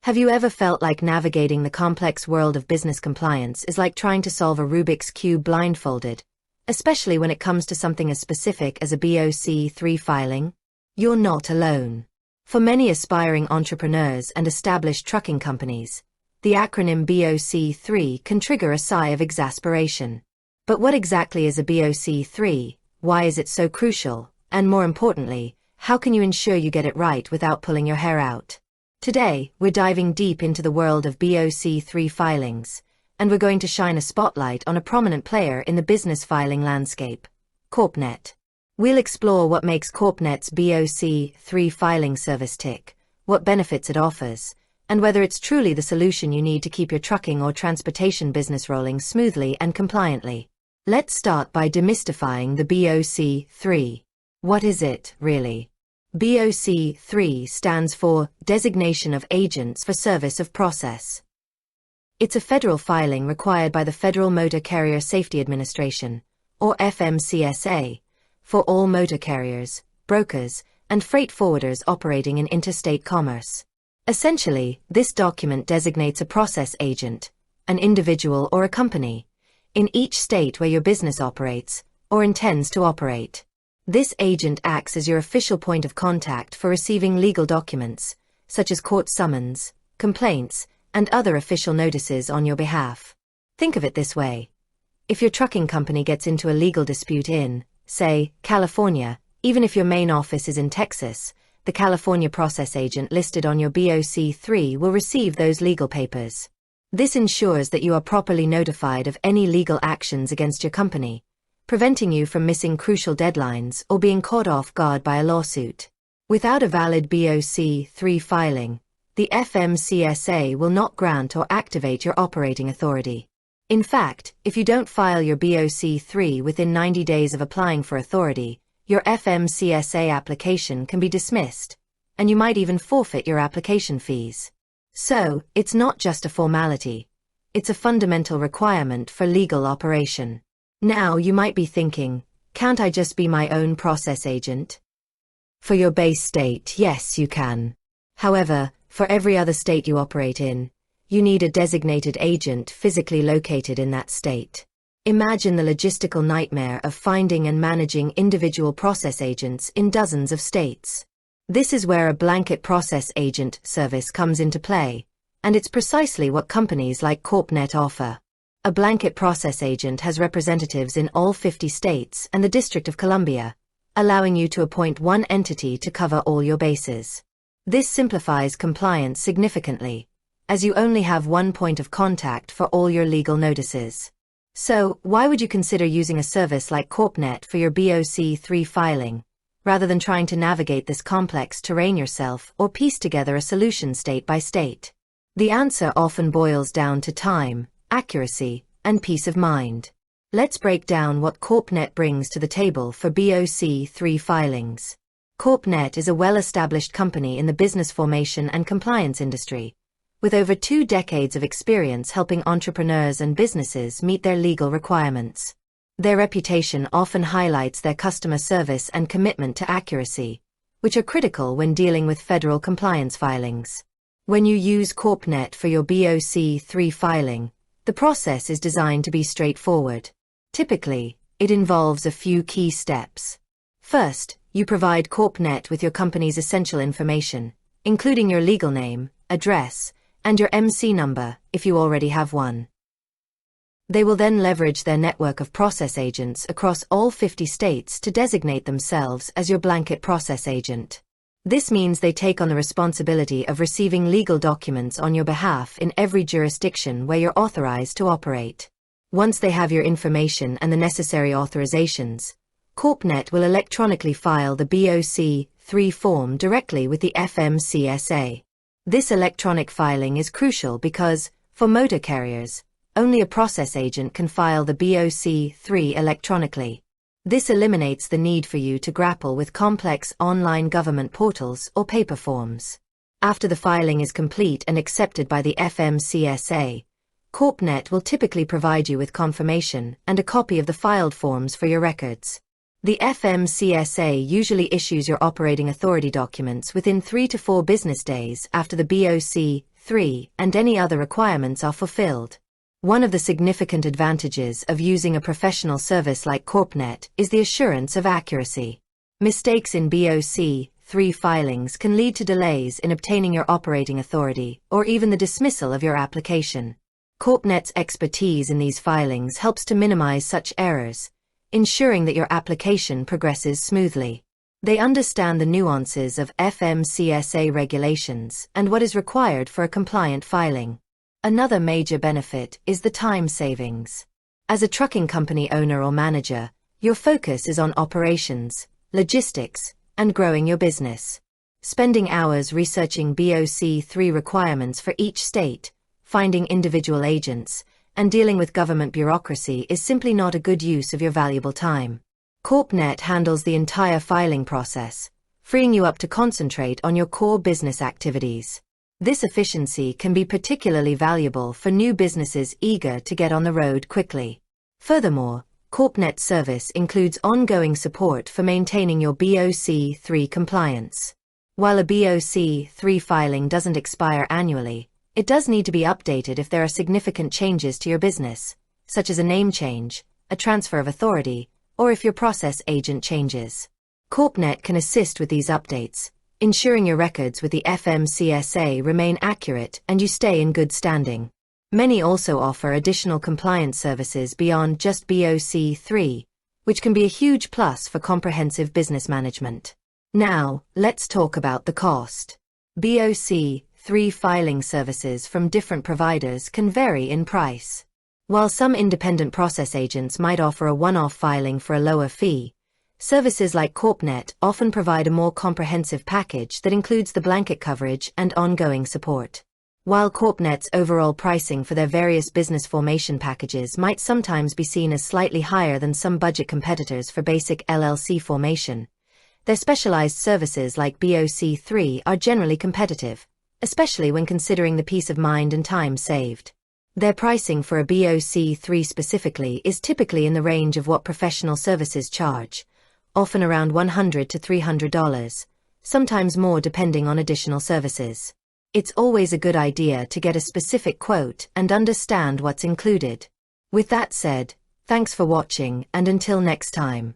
Have you ever felt like navigating the complex world of business compliance is like trying to solve a Rubik's Cube blindfolded, especially when it comes to something as specific as a BOC3 filing? You're not alone. For many aspiring entrepreneurs and established trucking companies, the acronym BOC3 can trigger a sigh of exasperation. But what exactly is a BOC3? Why is it so crucial? And more importantly, how can you ensure you get it right without pulling your hair out? Today, we're diving deep into the world of BOC3 filings, and we're going to shine a spotlight on a prominent player in the business filing landscape, CorpNet. We'll explore what makes CorpNet's BOC3 filing service tick, what benefits it offers, and whether it's truly the solution you need to keep your trucking or transportation business rolling smoothly and compliantly. Let's start by demystifying the BOC3. What is it, really? BOC3 stands for Designation of Agents for Service of Process. It's a federal filing required by the Federal Motor Carrier Safety Administration, or FMCSA, for all motor carriers, brokers, and freight forwarders operating in interstate commerce. Essentially, this document designates a process agent, an individual or a company, in each state where your business operates, or intends to operate. This agent acts as your official point of contact for receiving legal documents, such as court summons, complaints, and other official notices on your behalf. Think of it this way. If your trucking company gets into a legal dispute in, say, California, even if your main office is in Texas, the California process agent listed on your BOC3 will receive those legal papers. This ensures that you are properly notified of any legal actions against your company, preventing you from missing crucial deadlines or being caught off guard by a lawsuit. Without a valid BOC3 filing, the FMCSA will not grant or activate your operating authority. In fact, if you don't file your BOC3 within 90 days of applying for authority, your FMCSA application can be dismissed, and you might even forfeit your application fees. So, it's not just a formality. It's a fundamental requirement for legal operation. Now you might be thinking, can't I just be my own process agent? For your base state, yes you can. However, for every other state you operate in, you need a designated agent physically located in that state. Imagine the logistical nightmare of finding and managing individual process agents in dozens of states. This is where a blanket process agent service comes into play, and it's precisely what companies like CorpNet offer. A blanket process agent has representatives in all 50 states and the District of Columbia, allowing you to appoint one entity to cover all your bases. This simplifies compliance significantly, as you only have one point of contact for all your legal notices. So, why would you consider using a service like CorpNet for your BOC3 filing, rather than trying to navigate this complex terrain yourself or piece together a solution state by state? The answer often boils down to time, accuracy, and peace of mind. Let's break down what CorpNet brings to the table for BOC3 filings. CorpNet is a well-established company in the business formation and compliance industry, with over 2 decades of experience helping entrepreneurs and businesses meet their legal requirements. Their reputation often highlights their customer service and commitment to accuracy, which are critical when dealing with federal compliance filings. When you use CorpNet for your BOC3 filing, the process is designed to be straightforward. Typically, it involves a few key steps. First, you provide CorpNet with your company's essential information, including your legal name, address, and your MC number, if you already have one. They will then leverage their network of process agents across all 50 states to designate themselves as your blanket process agent. This means they take on the responsibility of receiving legal documents on your behalf in every jurisdiction where you're authorized to operate. Once they have your information and the necessary authorizations, CorpNet will electronically file the BOC3 form directly with the FMCSA. This electronic filing is crucial because, for motor carriers, only a process agent can file the BOC3 electronically. This eliminates the need for you to grapple with complex online government portals or paper forms. After the filing is complete and accepted by the FMCSA, CorpNet will typically provide you with confirmation and a copy of the filed forms for your records. The FMCSA usually issues your operating authority documents within 3 to 4 business days after the 3, and any other requirements are fulfilled. One of the significant advantages of using a professional service like CorpNet is the assurance of accuracy. Mistakes in BOC 3 filings can lead to delays in obtaining your operating authority or even the dismissal of your application. CorpNet's expertise in these filings helps to minimize such errors, ensuring that your application progresses smoothly. They understand the nuances of FMCSA regulations and what is required for a compliant filing. Another major benefit is the time savings. As a trucking company owner or manager, your focus is on operations, logistics, and growing your business. Spending hours researching BOC 3 requirements for each state, finding individual agents, and dealing with government bureaucracy is simply not a good use of your valuable time. CorpNet handles the entire filing process, freeing you up to concentrate on your core business activities. This efficiency can be particularly valuable for new businesses eager to get on the road quickly. Furthermore, CorpNet's service includes ongoing support for maintaining your BOC 3 compliance. While a BOC 3 filing doesn't expire annually, it does need to be updated if there are significant changes to your business, such as a name change, a transfer of authority, or if your process agent changes. CorpNet can assist with these updates, ensuring your records with the FMCSA remain accurate and you stay in good standing. Many also offer additional compliance services beyond just BOC 3, which can be a huge plus for comprehensive business management. Now, let's talk about the cost. BOC 3 filing services from different providers can vary in price. While some independent process agents might offer a one-off filing for a lower fee, services like CorpNet often provide a more comprehensive package that includes the blanket coverage and ongoing support. While CorpNet's overall pricing for their various business formation packages might sometimes be seen as slightly higher than some budget competitors for basic LLC formation, their specialized services like BOC 3 are generally competitive, especially when considering the peace of mind and time saved. Their pricing for a BOC 3 specifically is typically in the range of what professional services charge, often around $100 to $300, sometimes more depending on additional services. It's always a good idea to get a specific quote and understand what's included. With that said, thanks for watching and until next time.